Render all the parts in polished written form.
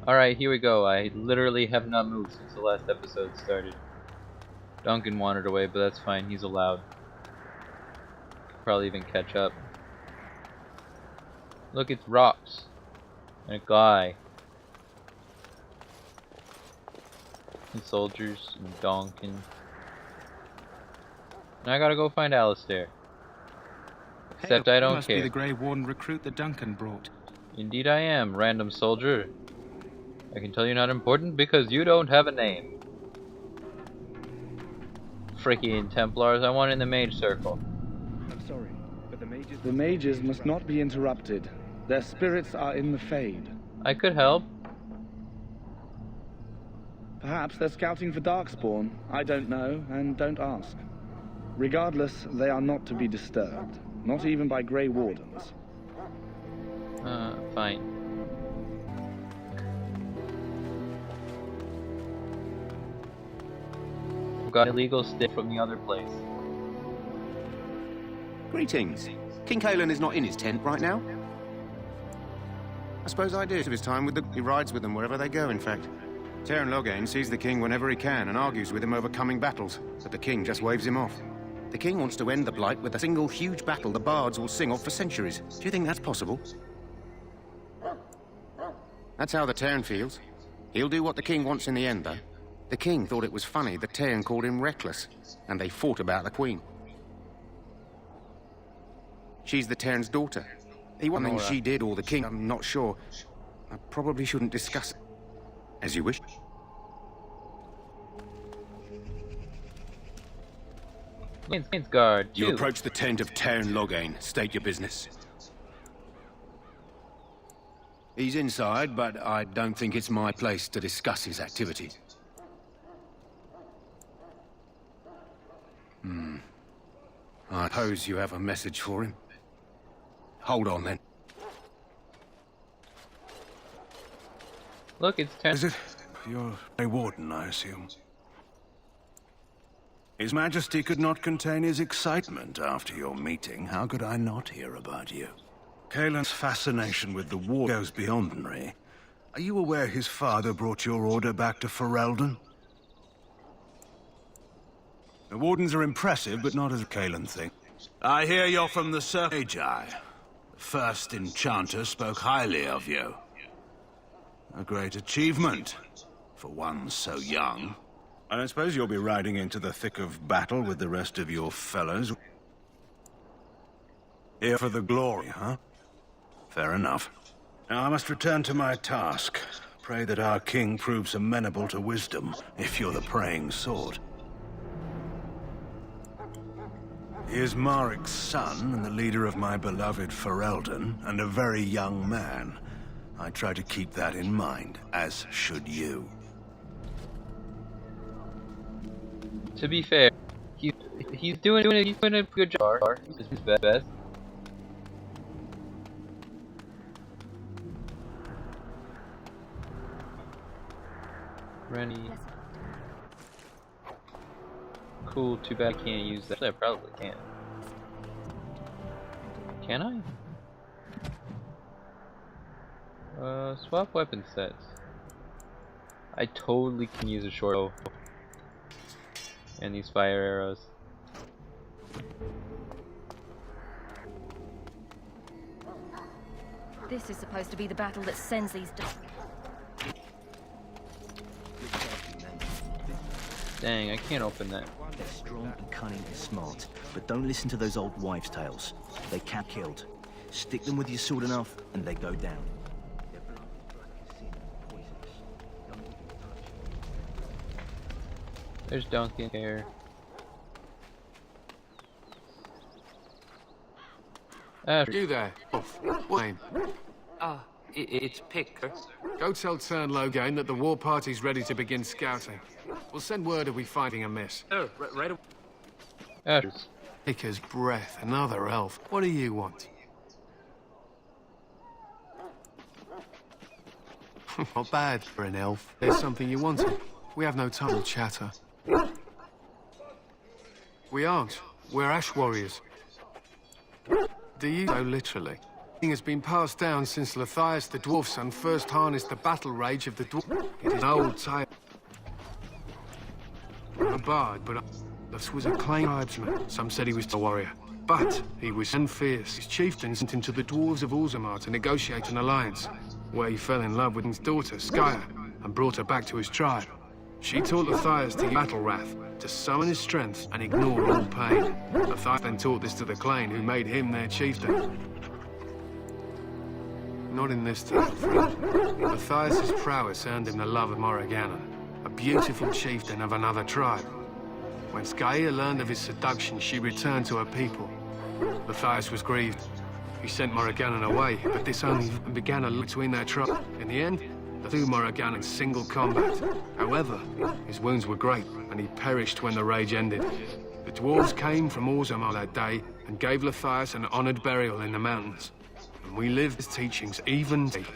Alright, here we go. I literally have not moved since the last episode started. Duncan wandered away, but that's fine. He's allowed. Probably even catch up. Look, it's rocks. And a guy. And soldiers and Duncan. And I gotta go find Alistair. Except hey, I don't must care. Be the Grey Warden recruit that Duncan brought. Indeed I am, random soldier. I can tell you're not important because you don't have a name. Freaking Templars, I want in the mage circle. I'm sorry, but the mages must not be interrupted. Their spirits are in the Fade. I could help. Perhaps they're scouting for Darkspawn. I don't know, and don't ask. Regardless, they are not to be disturbed. Not even by Grey Wardens. Fine. Got illegal stick from the other place. Greetings. King Kalen is not in his tent right now. I suppose ideas of his time with he rides with them wherever they go, in fact. Teyrn Loghain sees the king whenever he can and argues with him over coming battles, but the king just waves him off. The king wants to end the Blight with a single huge battle the bards will sing of for centuries. Do you think that's possible? That's how the Teyrn feels. He'll do what the king wants in the end, though. The king thought it was funny that Teyrn called him reckless, and they fought about the queen. She's the Teyrn's daughter. He one thing she did or the king, I'm not sure. I probably shouldn't discuss it. As you wish. Guard. You approach the tent of Teyrn Loghain. State your business. He's inside, but I don't think it's my place to discuss his activities. I suppose you have a message for him. Hold on, then. Look, it's Teyrn. Is it? You're a warden, I assume. His Majesty could not contain his excitement after your meeting. How could I not hear about you? Kalen's fascination with the war goes beyond ordinary. Are you aware his father brought your order back to Ferelden? The wardens are impressive, but not as a Kalen thing. I hear you're from the Magi. The first enchanter spoke highly of you. A great achievement, for one so young. I don't suppose you'll be riding into the thick of battle with the rest of your fellows. Here for the glory, huh? Fair enough. Now I must return to my task. Pray that our king proves amenable to wisdom, if you're the praying sort. He is Marik's son, and the leader of my beloved Ferelden, and a very young man. I try to keep that in mind, as should you. To be fair, he's doing a good job. He's his best. Rennie. Cool, too bad I can't use that. I probably can. Can I? Swap weapon sets. I totally can use a short bow. And these fire arrows. This is supposed to be the battle that sends these Dang, I can't open that. They're strong and cunning and smart, but don't listen to those old wives' tales. They can't killed. Stick them with your sword enough, and they go down. There's Duncan here. You there? Wayne. It's Picker. Go tell Teyrn Loghain that the war party's ready to begin scouting. We'll send word if we're fighting amiss. Oh, right away. Picker's breath, another elf. What do you want? Not bad for an elf. There's something you wanted. We have no time to chatter. We aren't. We're ash warriors. Do you so literally? has been passed down since Matthias the dwarf son first harnessed the battle rage of the dwarf. It is an old tale. A bard, but this was a clay tribesman. Some said he was a warrior, but he was fierce. His chieftain sent him to the dwarves of Orzammar to negotiate an alliance, where he fell in love with his daughter, Skya, and brought her back to his tribe. She taught Matthias to use battle wrath, to summon his strength and ignore all pain. Matthias then taught this to the Clane, who made him their chieftain. Not in this tale, friend. Matthias's prowess earned him the love of Morrigannon, a beautiful chieftain of another tribe. When Skya learned of his seduction, she returned to her people. Matthias was grieved. He sent Morrigannon away, but this only began a between their tribes. In the end, the two Morrigannon in single combat. However, his wounds were great, and he perished when the rage ended. The dwarves came from Orzammar that day and gave Matthias an honored burial in the mountains. And we lived his teachings even today.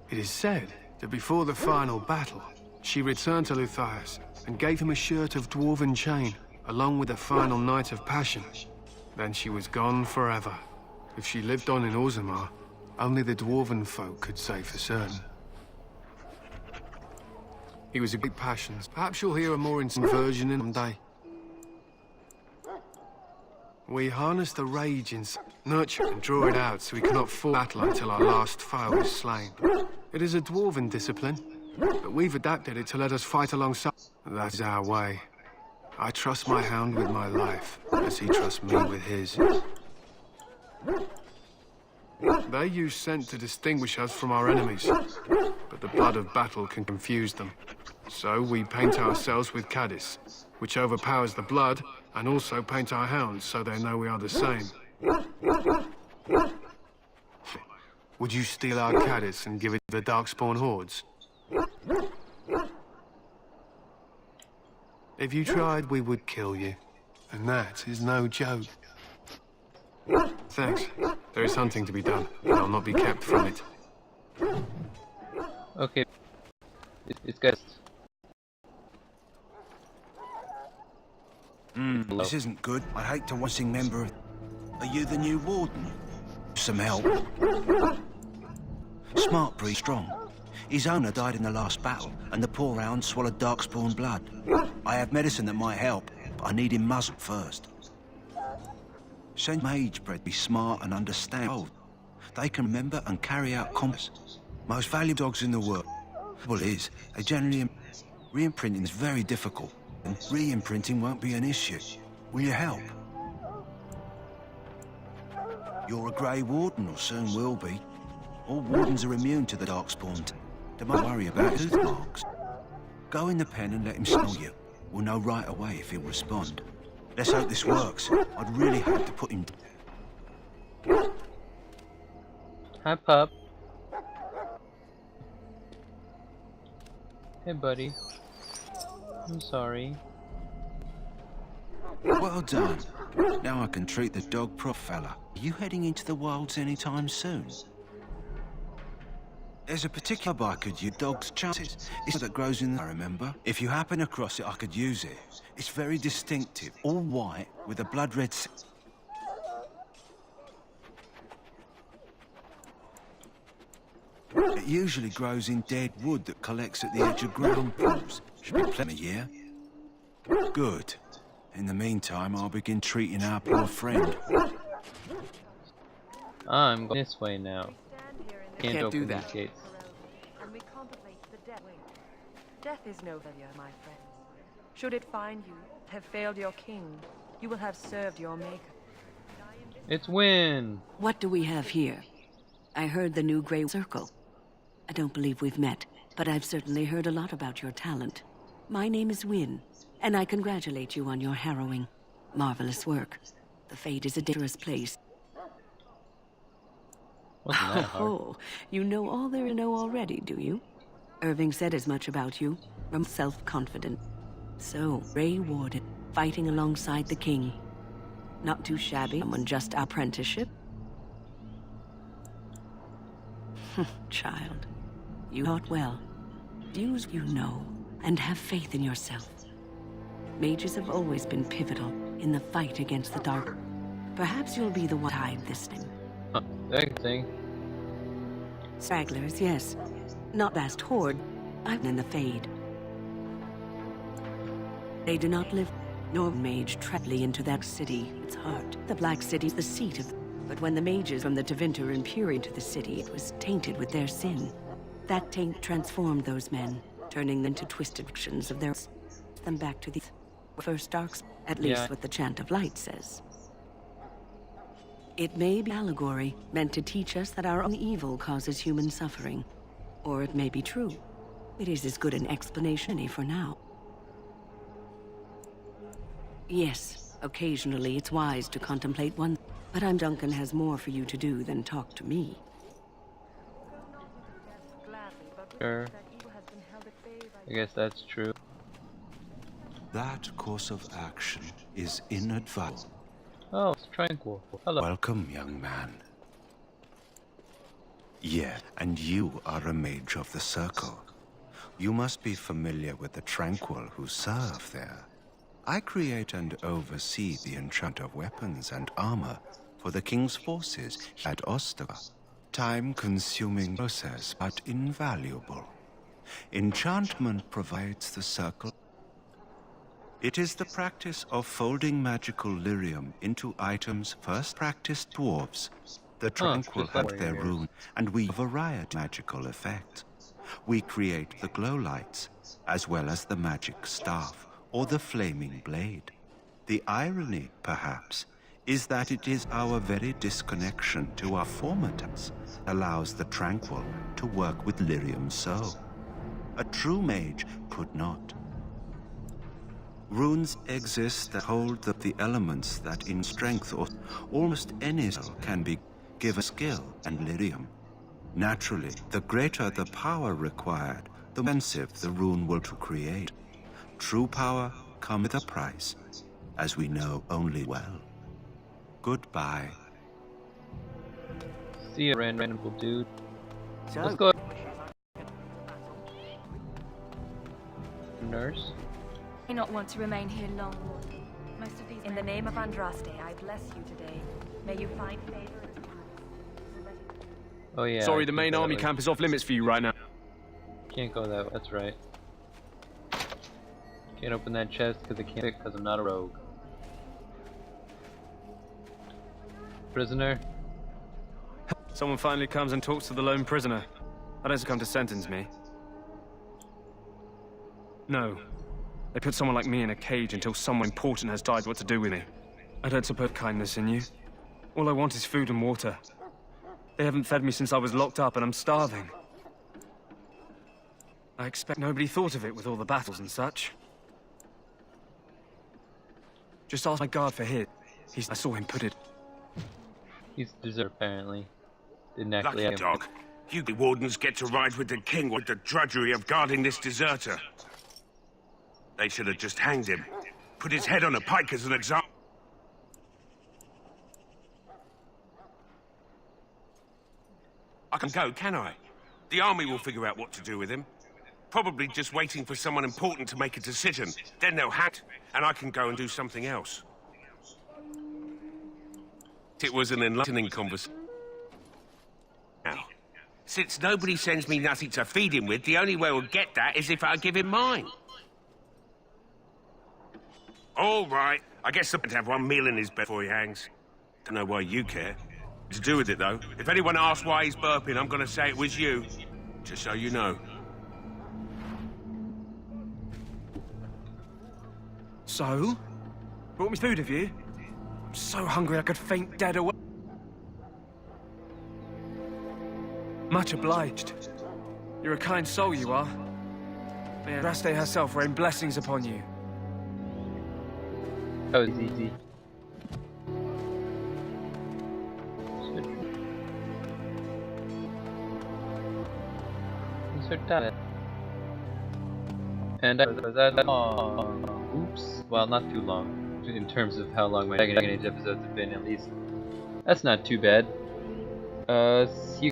It is said that before the final battle, she returned to Matthias and gave him a shirt of dwarven chain, along with a final night of passion. Then she was gone forever. If she lived on in Orzammar, only the dwarven folk could say for certain. He was a big passion. Perhaps you'll hear a more instant version in one day. We harness the rage in nurture and draw it out so we cannot fall battle until our last foe is slain. It is a dwarven discipline, but we've adapted it to let us fight alongside. That is our way. I trust my hound with my life, as he trusts me with his. They use scent to distinguish us from our enemies, but the blood of battle can confuse them. So we paint ourselves with caddis, which overpowers the blood, and also paint our hounds so they know we are the same. Would you steal our caddis and give it to the Darkspawn hordes? If you tried, we would kill you. And that is no joke. Thanks. There is hunting to be done, and I'll not be kept from it. Okay. It's guys. This isn't good. I hate to wasting member of... Are you the new warden? Some help. Smart breed, strong. His owner died in the last battle, and the poor hound swallowed darkspawn blood. I have medicine that might help, but I need him muzzled first. Send mage bred be smart and understand. Oh, they can remember and carry out combats. Most valuable dogs in the world. Well, is they generally re-imprinting is very difficult, and re-imprinting won't be an issue. Will you help? You're a Grey Warden, or soon will be. All wardens are immune to the darkspawn. They won't worry about tooth marks. Go in the pen and let him smell you. We'll know right away if he'll respond. Let's hope this works. I'd really hate to put him... Hi, pup. Hey, buddy. I'm sorry. Well done. Now I can treat the dog prof fella. Are you heading into the wilds anytime soon? There's a particular herb I could use, dog's chances. It's that grows in, I remember. If you happen across it, I could use it. It's very distinctive, all white with a blood red. It usually grows in dead wood that collects at the edge of ground pools. Should be plenty here. Good. In the meantime, I'll begin treating our poor friend. I'm going this way now. Can't do open that. these gates. And we contemplate the death. Death is no failure, my friends. Should it find you have failed your king, you will have served your maker. It's Win. What do we have here? I heard the new Grey Circle. I don't believe we've met, but I've certainly heard a lot about your talent. My name is Win, and I congratulate you on your harrowing, marvelous work. The Fade is a dangerous place. Wasn't that hard? Oh, you know all there is to know already, do you? Irving said as much about you. I'm self-confident. So, Grey Warden, fighting alongside the king. Not too shabby, someone just apprenticeship. Child, you taught well. Use what you know, and have faith in yourself. Mages have always been pivotal in the fight against the dark. Perhaps you'll be the one tide this time. Thing. Stragglers, yes. Not vast horde. I'm in the Fade. They do not live, nor mage trebly into that city, its heart. The Black City's the seat of... But when the mages from the Tevinter impure into the city, it was tainted with their sin. That taint transformed those men, turning them to twisted visions of their... them back to the first darks, at least what the Chant of Light says. It may be allegory, meant to teach us that our own evil causes human suffering. Or it may be true. It is as good an explanation for now. Yes, occasionally it's wise to contemplate one, but Duncan has more for you to do than talk to me. Sure. I guess that's true. That course of action is inadvisable. Oh, it's tranquil. Hello. Welcome, young man. Yes, and you are a mage of the Circle. You must be familiar with the Tranquil who serve there. I create and oversee the enchant of weapons and armor for the King's forces at Ostagar. Time-consuming process, but invaluable. Enchantment provides the Circle. It is the practice of folding magical lyrium into items first practiced dwarves. The Tranquil have their rune, and we have a variety of magical effects. We create the glow lights, as well as the magic staff, or the flaming blade. The irony, perhaps, is that it is our very disconnection to our former tasks allows the Tranquil to work with lyrium so. A true mage could not. Runes exist that hold the elements that in strength or almost any spell can be given skill and lyrium. Naturally, the greater the power required, the more expensive the rune will to create. True power comes with a price, as we know only well. Goodbye. See ya, random dude. Let's go. Nurse. I not want to remain here long. Most of these. In the name of Andraste, I bless you today. May you find favor. Oh yeah. Sorry, the main army camp is off limits for you right now. Can't go that way. That's right. Can't open that chest because I'm not a rogue. Prisoner. Someone finally comes and talks to the lone prisoner. I don't come to sentence me. No. They put someone like me in a cage until someone important has died what to do with me. I don't suppose kindness in you. All I want is food and water. They haven't fed me since I was locked up and I'm starving. I expect nobody thought of it with all the battles and such. Just ask my guard for his. I saw him put it. He's deserter apparently. Didn't actually Lucky dog. You wardens get to ride with the king with the drudgery of guarding this deserter. They should have just hanged him. Put his head on a pike as an example. I can go, can I? The army will figure out what to do with him. Probably just waiting for someone important to make a decision. Then they'll hack, and I can go and do something else. It was an enlightening conversation. Now, since nobody sends me nothing to feed him with, the only way we'll get that is if I give him mine. All right, I guess someone to have one meal in his bed before he hangs. Don't know why you care. To do with it, though. If anyone asks why he's burping, I'm gonna say it was you. Just so you know. So? Brought me food, have you? I'm so hungry I could faint dead away. Much obliged. You're a kind soul, you are. May Andraste herself rain blessings upon you. That was easy. And was that long? Oops. Well, not too long. In terms of how long my Dragon Age episodes have been, at least. That's not too bad. See you